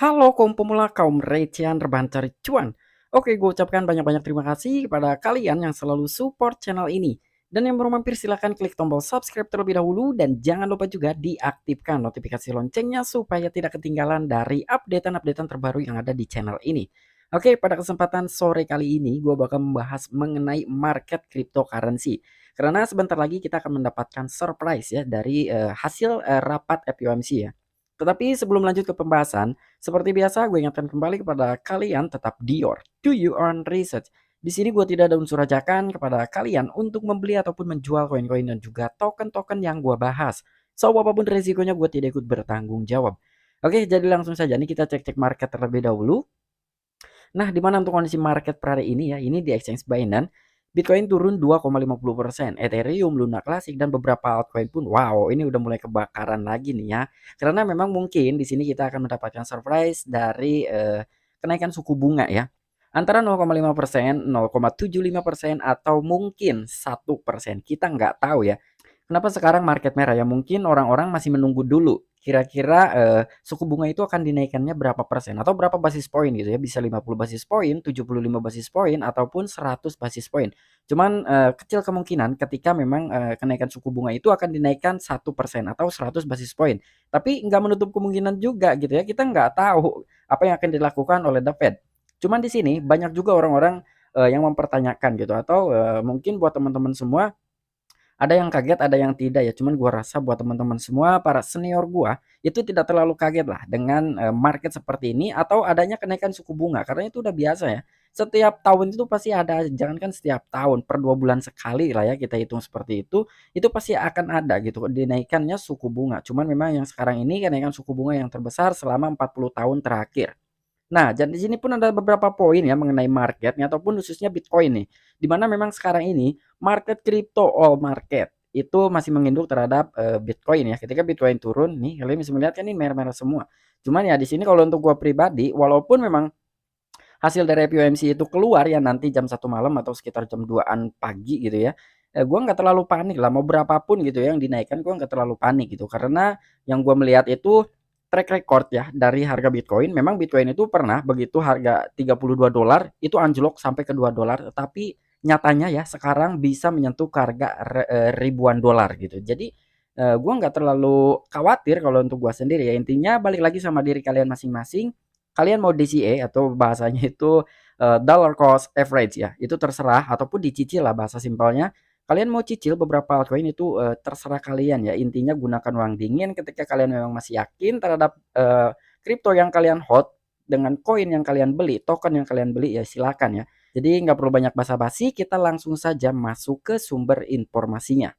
Halo kaum pemula, kaum recehan rebahan cari cuan. Oke, gue ucapkan banyak-banyak terima kasih kepada kalian yang selalu support channel ini. Dan yang baru mampir silahkan klik tombol subscribe terlebih dahulu dan jangan lupa juga diaktifkan notifikasi loncengnya supaya tidak ketinggalan dari updatean-updatean terbaru yang ada di channel ini. Oke, pada kesempatan sore kali ini gue bakal membahas mengenai market cryptocurrency. Karena sebentar lagi kita akan mendapatkan surprise ya dari hasil rapat FOMC ya. Tetapi sebelum lanjut ke pembahasan, seperti biasa, gue ingatkan kembali kepada kalian tetap do your own research. Di sini gue tidak ada unsur ajakan kepada kalian untuk membeli ataupun menjual koin-koin dan juga token-token yang gue bahas. So, apapun resikonya gue tidak ikut bertanggung jawab. Oke, jadi langsung saja nih kita cek-cek market terlebih dahulu. Nah, di mana untuk kondisi market per hari ini ya, ini di exchange Binance, Bitcoin turun 2,50%, Ethereum, Luna Classic, dan beberapa altcoin pun, wow, ini udah mulai kebakaran lagi nih ya. Karena memang mungkin di sini kita akan mendapatkan surprise dari kenaikan suku bunga ya. Antara 0,5%, 0,75%, atau mungkin 1%. Kita nggak tahu ya. Kenapa sekarang market merah ya? Mungkin orang-orang masih menunggu dulu. Kira-kira suku bunga itu akan dinaikannya berapa persen atau berapa basis poin gitu ya? Bisa 50 basis poin, 75 basis poin ataupun 100 basis poin. Cuman kecil kemungkinan ketika memang kenaikan suku bunga itu akan dinaikkan 1% atau 100 basis poin. Tapi nggak menutup kemungkinan juga gitu ya. Kita nggak tahu apa yang akan dilakukan oleh The Fed. Cuman di sini banyak juga orang-orang yang mempertanyakan gitu atau mungkin buat teman-teman semua ada yang kaget, ada yang tidak ya. Cuman gua rasa buat teman-teman semua, para senior gua, itu tidak terlalu kaget lah dengan market seperti ini atau adanya kenaikan suku bunga. Karena itu udah biasa ya. Setiap tahun itu pasti ada, jangankan setiap tahun, per 2 bulan sekali lah ya kita hitung seperti itu pasti akan ada gitu dinaikannya suku bunga. Cuman memang yang sekarang ini kenaikan suku bunga yang terbesar selama 40 tahun terakhir. Nah, dan di sini pun ada beberapa poin ya mengenai marketnya ataupun khususnya Bitcoin nih. Di mana memang sekarang ini market crypto all market itu masih menginduk terhadap Bitcoin ya. Ketika Bitcoin turun nih, kalian bisa melihat kan ini merah-merah semua. Cuman ya di sini kalau untuk gua pribadi, walaupun memang hasil dari FOMC itu keluar ya nanti jam 1 malam atau sekitar jam 2-an pagi gitu ya. Gua nggak terlalu panik lah mau berapapun gitu ya yang dinaikkan gua nggak terlalu panik gitu karena yang gua melihat itu track record ya dari harga Bitcoin. Memang Bitcoin itu pernah begitu harga $32 itu anjlok sampai ke $2, tapi nyatanya ya sekarang bisa menyentuh ke harga ribuan dolar gitu. Jadi gua nggak terlalu khawatir kalau untuk gua sendiri ya. Intinya balik lagi sama diri kalian masing-masing. Kalian mau DCA atau bahasanya itu dollar cost average ya, itu terserah ataupun dicicil lah bahasa simpelnya. Kalian mau cicil beberapa altcoin itu terserah kalian ya. Intinya gunakan uang dingin ketika kalian memang masih yakin terhadap kripto yang kalian hold dengan koin yang kalian beli, token yang kalian beli ya silakan ya. Jadi nggak perlu banyak basa-basi, kita langsung saja masuk ke sumber informasinya.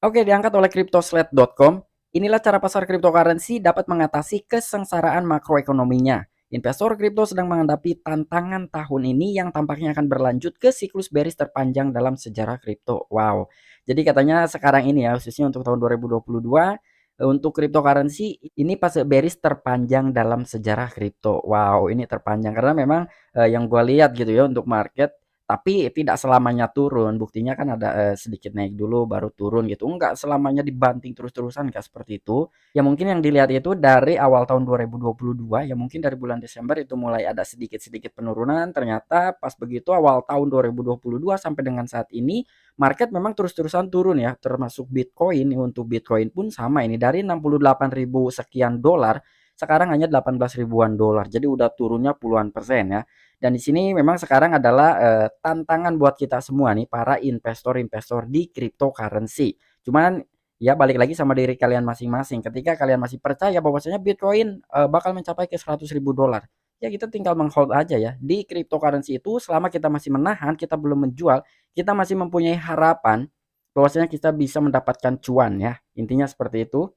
Oke, diangkat oleh cryptoslate.com. Inilah cara pasar cryptocurrency dapat mengatasi kesengsaraan makroekonominya. Investor kripto sedang menghadapi tantangan tahun ini yang tampaknya akan berlanjut ke siklus bearish terpanjang dalam sejarah kripto. Wow. Jadi katanya sekarang ini ya, khususnya untuk tahun 2022, untuk cryptocurrency ini fase bearish terpanjang dalam sejarah kripto. Wow, ini terpanjang karena memang yang gue lihat gitu ya untuk market tapi tidak selamanya turun, buktinya kan ada, sedikit naik dulu baru turun gitu, enggak selamanya dibanting terus-terusan enggak seperti itu. Ya mungkin yang dilihat itu dari awal tahun 2022, ya mungkin dari bulan Desember itu mulai ada sedikit-sedikit penurunan, ternyata pas begitu awal tahun 2022 sampai dengan saat ini, market memang terus-terusan turun ya, termasuk Bitcoin. Untuk Bitcoin pun sama ini, dari 68.000 sekian dolar, sekarang hanya 18 ribuan dolar, jadi udah turunnya puluhan persen ya. Dan di sini memang sekarang adalah tantangan buat kita semua nih para investor-investor di cryptocurrency. Cuman ya balik lagi sama diri kalian masing-masing. Ketika kalian masih percaya bahwasanya Bitcoin bakal mencapai ke 100.000 dolar, ya kita tinggal menghold aja ya. Di cryptocurrency itu selama kita masih menahan, kita belum menjual, kita masih mempunyai harapan bahwasanya kita bisa mendapatkan cuan ya. Intinya seperti itu.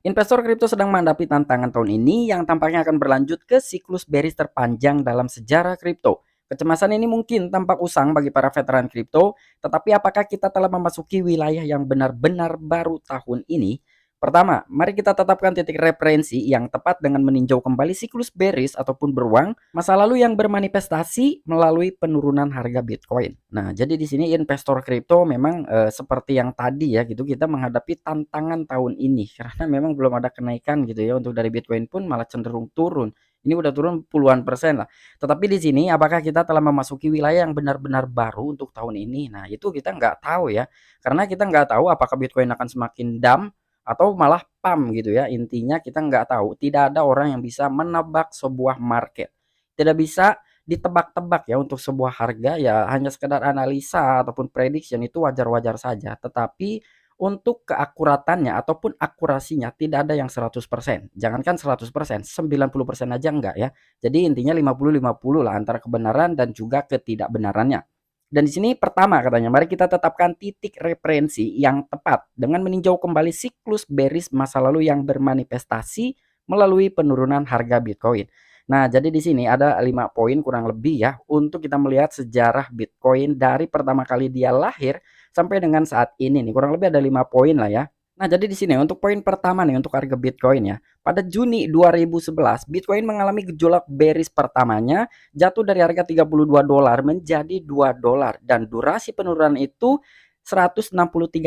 Investor kripto sedang menghadapi tantangan tahun ini yang tampaknya akan berlanjut ke siklus bearish terpanjang dalam sejarah kripto. Kecemasan ini mungkin tampak usang bagi para veteran kripto, tetapi apakah kita telah memasuki wilayah yang benar-benar baru tahun ini? Pertama, mari kita tetapkan titik referensi yang tepat dengan meninjau kembali siklus bearish ataupun beruang masa lalu yang bermanifestasi melalui penurunan harga Bitcoin. Nah, jadi di sini investor kripto memang seperti yang tadi ya gitu kita menghadapi tantangan tahun ini karena memang belum ada kenaikan gitu ya untuk dari Bitcoin pun malah cenderung turun. Ini udah turun puluhan persen lah. Tetapi di sini apakah kita telah memasuki wilayah yang benar-benar baru untuk tahun ini? Nah, itu kita nggak tahu ya. Karena kita nggak tahu apakah Bitcoin akan semakin down atau malah pump gitu ya. Intinya kita nggak tahu. Tidak ada orang yang bisa menebak sebuah market. Tidak bisa ditebak-tebak ya untuk sebuah harga, ya hanya sekedar analisa ataupun prediction itu wajar-wajar saja. Tetapi untuk keakuratannya ataupun akurasinya tidak ada yang 100%. Jangankan 100%, 90% aja enggak ya. Jadi intinya 50-50 lah antara kebenaran dan juga ketidakbenarannya. Dan di sini pertama katanya, mari kita tetapkan titik referensi yang tepat dengan meninjau kembali siklus bearish masa lalu yang bermanifestasi melalui penurunan harga Bitcoin. Nah, jadi di sini ada 5 poin kurang lebih ya untuk kita melihat sejarah Bitcoin dari pertama kali dia lahir sampai dengan saat ini nih. Kurang lebih ada 5 poin lah ya. Nah, jadi di sini untuk poin pertama nih untuk harga Bitcoin ya. Pada Juni 2011, Bitcoin mengalami gejolak bearish pertamanya, jatuh dari harga 32 dolar menjadi 2 dolar dan durasi penurunan itu 163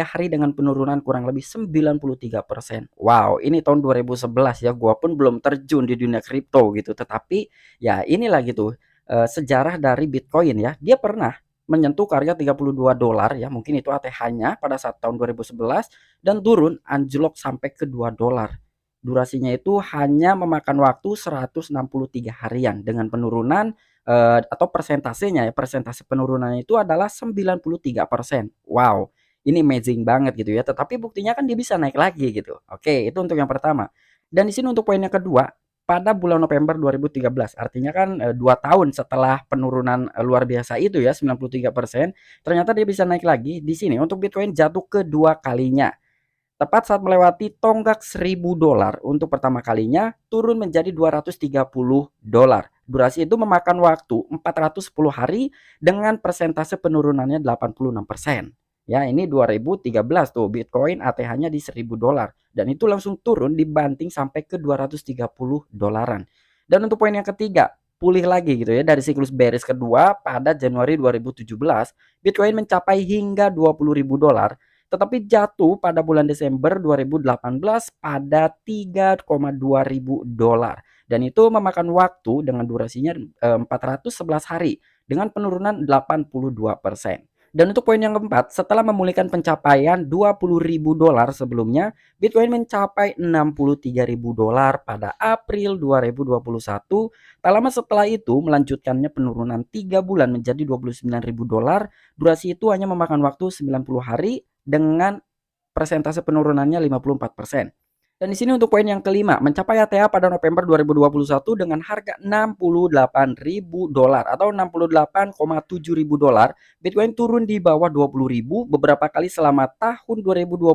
hari dengan penurunan kurang lebih 93%. Wow, ini tahun 2011 ya, gua pun belum terjun di dunia kripto gitu. Tetapi ya inilah gitu, sejarah dari Bitcoin ya. Dia pernah menyentuh harga 32 dolar ya, mungkin itu ATH-nya pada saat tahun 2011 dan turun anjlok sampai ke 2 dolar. Durasinya itu hanya memakan waktu 163 harian dengan penurunan atau persentasenya ya, persentase penurunannya itu adalah 93%. Wow, ini amazing banget gitu ya. Tetapi buktinya kan dia bisa naik lagi gitu. Oke, itu untuk yang pertama. Dan di sini untuk poin yang kedua, pada bulan November 2013, artinya kan 2 tahun setelah penurunan luar biasa itu ya 93%, ternyata dia bisa naik lagi. Di sini untuk Bitcoin jatuh kedua kalinya. Tepat saat melewati tonggak 1.000 dolar untuk pertama kalinya turun menjadi 230 dolar. Durasi itu memakan waktu 410 hari dengan persentase penurunannya 86%. Ya, ini 2013 tuh Bitcoin ATH-nya di 1.000 dolar dan itu langsung turun dibanting sampai ke 230 dolaran. Dan untuk poin yang ketiga, pulih lagi gitu ya dari siklus bearish kedua pada Januari 2017, Bitcoin mencapai hingga 20.000 dolar tetapi jatuh pada bulan Desember 2018 pada 3,2 ribu dolar dan itu memakan waktu dengan durasinya 411 hari dengan penurunan 82%. Dan untuk poin yang keempat, setelah memulihkan pencapaian 20.000 dolar sebelumnya, Bitcoin mencapai 63.000 dolar pada April 2021. Tak lama setelah itu melanjutkannya penurunan 3 bulan menjadi 29.000 dolar. Durasi itu hanya memakan waktu 90 hari dengan persentase penurunannya 54%. Dan di sini untuk poin yang kelima, mencapai ATH pada November 2021 dengan harga 68.000 dolar atau 68,7 ribu dolar, Bitcoin turun di bawah 20.000 beberapa kali selama tahun 2022.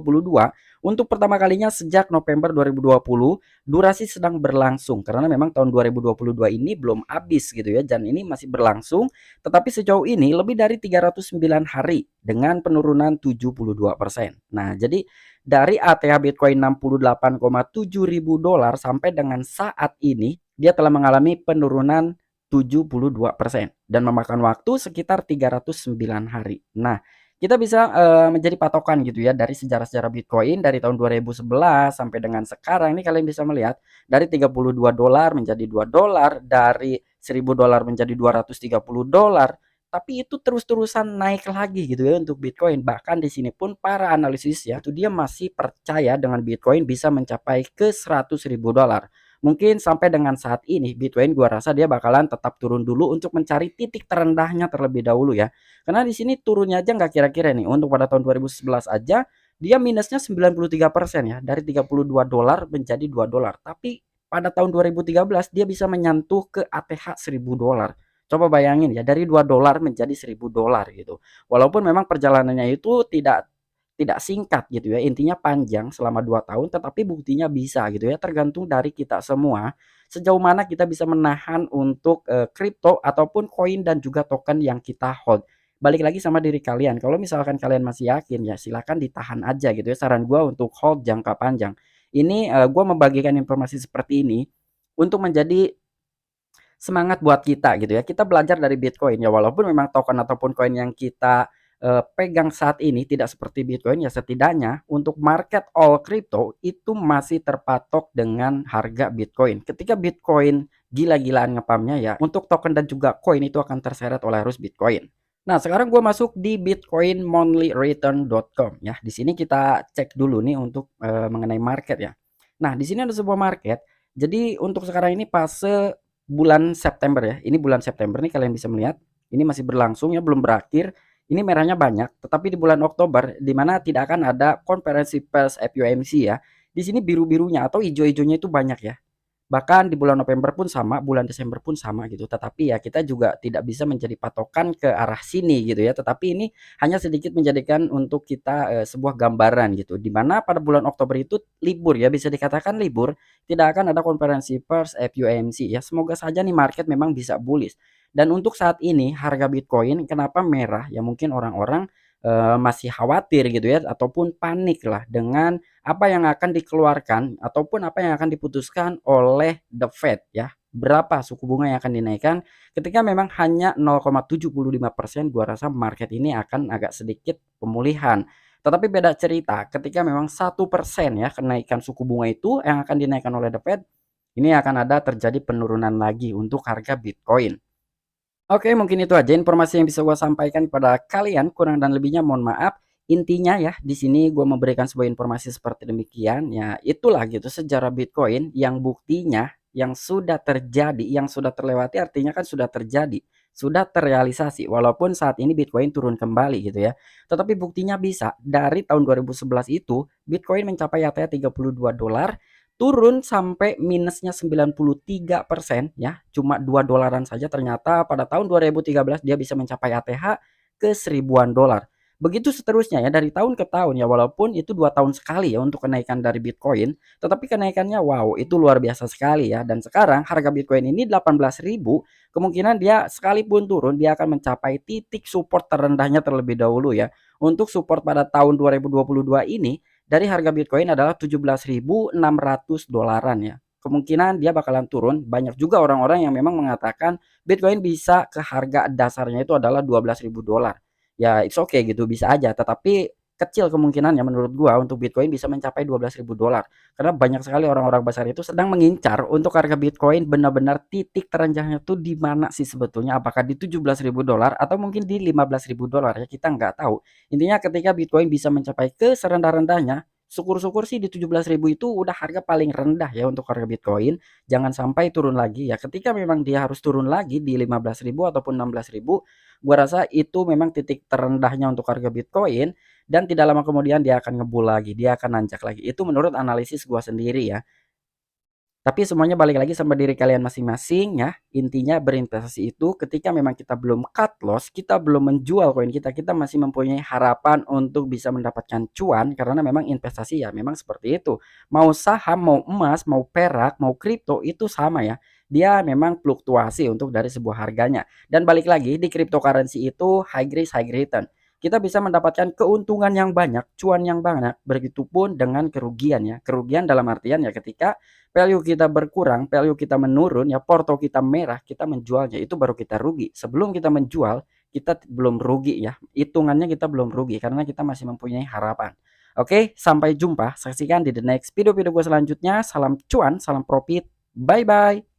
Untuk pertama kalinya sejak November 2020, durasi sedang berlangsung karena memang tahun 2022 ini belum habis gitu ya, dan ini masih berlangsung. Tetapi sejauh ini lebih dari 309 hari dengan penurunan 72%. Nah, jadi dari ATH Bitcoin 68,7 ribu dolar sampai dengan saat ini dia telah mengalami penurunan 72% dan memakan waktu sekitar 309 hari. Nah, kita bisa menjadi patokan gitu ya dari sejarah-sejarah Bitcoin dari tahun 2011 sampai dengan sekarang ini kalian bisa melihat dari 32 dolar menjadi 2 dolar, dari 1.000 dolar menjadi 230 dolar, tapi itu terus-terusan naik lagi gitu ya untuk Bitcoin. Bahkan di sini pun para analisis ya, itu dia masih percaya dengan Bitcoin bisa mencapai ke 100.000 dolar. Mungkin sampai dengan saat ini Bitcoin gua rasa dia bakalan tetap turun dulu untuk mencari titik terendahnya terlebih dahulu ya. Karena di sini turunnya aja nggak kira-kira nih untuk pada tahun 2011 aja dia minusnya 93% ya dari 32 dolar menjadi 2 dolar. Tapi pada tahun 2013 dia bisa menyentuh ke ATH 1.000 dolar. Coba bayangin ya dari 2 dolar menjadi 1.000 dolar gitu. Walaupun memang perjalanannya itu tidak singkat gitu ya. Intinya panjang selama 2 tahun tetapi buktinya bisa gitu ya. Tergantung dari kita semua sejauh mana kita bisa menahan untuk kripto ataupun koin dan juga token yang kita hold. Balik lagi sama diri kalian. Kalau misalkan kalian masih yakin ya silakan ditahan aja gitu ya. Saran gua untuk hold jangka panjang. Ini gua membagikan informasi seperti ini untuk menjadi semangat buat kita gitu ya. Kita belajar dari Bitcoin ya walaupun memang token ataupun koin yang kita pegang saat ini tidak seperti Bitcoin, ya setidaknya untuk market all crypto itu masih terpatok dengan harga Bitcoin. Ketika Bitcoin gila-gilaan ngepamnya ya, untuk token dan juga koin itu akan terseret oleh arus Bitcoin. Nah, sekarang gue masuk di bitcoinmonthlyreturn.com ya. Di sini kita cek dulu nih untuk mengenai market ya. Nah, di sini ada sebuah market. Jadi untuk sekarang ini fase bulan September ya. Ini bulan September nih kalian bisa melihat. Ini masih berlangsung ya, belum berakhir. Ini merahnya banyak, tetapi di bulan Oktober di mana tidak akan ada konferensi pers FOMC ya. Di sini biru-birunya atau hijau-hijaunya itu banyak ya. Bahkan di bulan November pun sama, bulan Desember pun sama gitu. Tetapi ya kita juga tidak bisa menjadi patokan ke arah sini gitu ya. Tetapi ini hanya sedikit menjadikan untuk kita sebuah gambaran gitu. Di mana pada bulan Oktober itu libur ya, bisa dikatakan libur, tidak akan ada konferensi pers FOMC ya. Semoga saja nih market memang bisa bullish. Dan untuk saat ini harga Bitcoin kenapa merah? Ya mungkin orang-orang masih khawatir gitu ya ataupun panik lah dengan apa yang akan dikeluarkan ataupun apa yang akan diputuskan oleh The Fed ya. Berapa suku bunga yang akan dinaikkan ketika memang hanya 0,75%, gua rasa market ini akan agak sedikit pemulihan. Tetapi beda cerita ketika memang 1% ya kenaikan suku bunga itu yang akan dinaikkan oleh The Fed, ini akan ada terjadi penurunan lagi untuk harga Bitcoin. Oke, mungkin itu aja informasi yang bisa gua sampaikan kepada kalian. Kurang dan lebihnya mohon maaf. Intinya ya, di sini gua memberikan sebuah informasi seperti demikian. Ya, itulah gitu sejarah Bitcoin yang buktinya yang sudah terjadi, yang sudah terlewati artinya kan sudah terjadi, sudah terrealisasi. Walaupun saat ini Bitcoin turun kembali gitu ya. Tetapi buktinya bisa dari tahun 2011 itu Bitcoin mencapai ATH $32, turun sampai minusnya 93% ya, cuma 2 dolaran saja ternyata pada tahun 2013 dia bisa mencapai ATH ke seribuan dolar. Begitu seterusnya ya dari tahun ke tahun ya, walaupun itu 2 tahun sekali ya untuk kenaikan dari Bitcoin, tetapi kenaikannya wow itu luar biasa sekali ya. Dan sekarang harga Bitcoin ini 18.000, kemungkinan dia sekalipun turun dia akan mencapai titik support terendahnya terlebih dahulu ya. Untuk support pada tahun 2022 ini dari harga Bitcoin adalah 17.600 dolaran ya. Kemungkinan dia bakalan turun. Banyak juga orang-orang yang memang mengatakan Bitcoin bisa ke harga dasarnya itu adalah 12.000 dolar. Ya, it's okay gitu, bisa aja. Tetapi kecil kemungkinannya menurut gua untuk Bitcoin bisa mencapai 12.000 dolar. Karena banyak sekali orang-orang besar itu sedang mengincar untuk harga Bitcoin benar-benar titik terenjahnya tuh di mana sih sebetulnya? Apakah di 17.000 dolar atau mungkin di 15.000 dolar ya, kita nggak tahu. Intinya ketika Bitcoin bisa mencapai ke serendah-rendahnya, syukur-syukur sih di 17.000 itu udah harga paling rendah ya untuk harga Bitcoin. Jangan sampai turun lagi ya. Ketika memang dia harus turun lagi di 15.000 ataupun 16.000, gua rasa itu memang titik terendahnya untuk harga Bitcoin dan tidak lama kemudian dia akan ngebul lagi, dia akan nanjak lagi. Itu menurut analisis gua sendiri ya. Tapi semuanya balik lagi sama diri kalian masing-masing ya. Intinya berinvestasi itu ketika memang kita belum cut loss, kita belum menjual koin kita, kita masih mempunyai harapan untuk bisa mendapatkan cuan karena memang investasi ya memang seperti itu. Mau saham, mau emas, mau perak, mau kripto itu sama ya. Dia memang fluktuasi untuk dari sebuah harganya. Dan balik lagi di cryptocurrency itu high risk high return. Kita bisa mendapatkan keuntungan yang banyak, cuan yang banyak, begitupun dengan kerugian ya. Kerugian dalam artian ya ketika value kita berkurang, value kita menurun, ya porto kita merah, kita menjualnya itu baru kita rugi. Sebelum kita menjual, kita belum rugi ya. Hitungannya kita belum rugi karena kita masih mempunyai harapan. Oke, sampai jumpa. Saksikan di the next video-video gue selanjutnya. Salam cuan, salam profit. Bye-bye.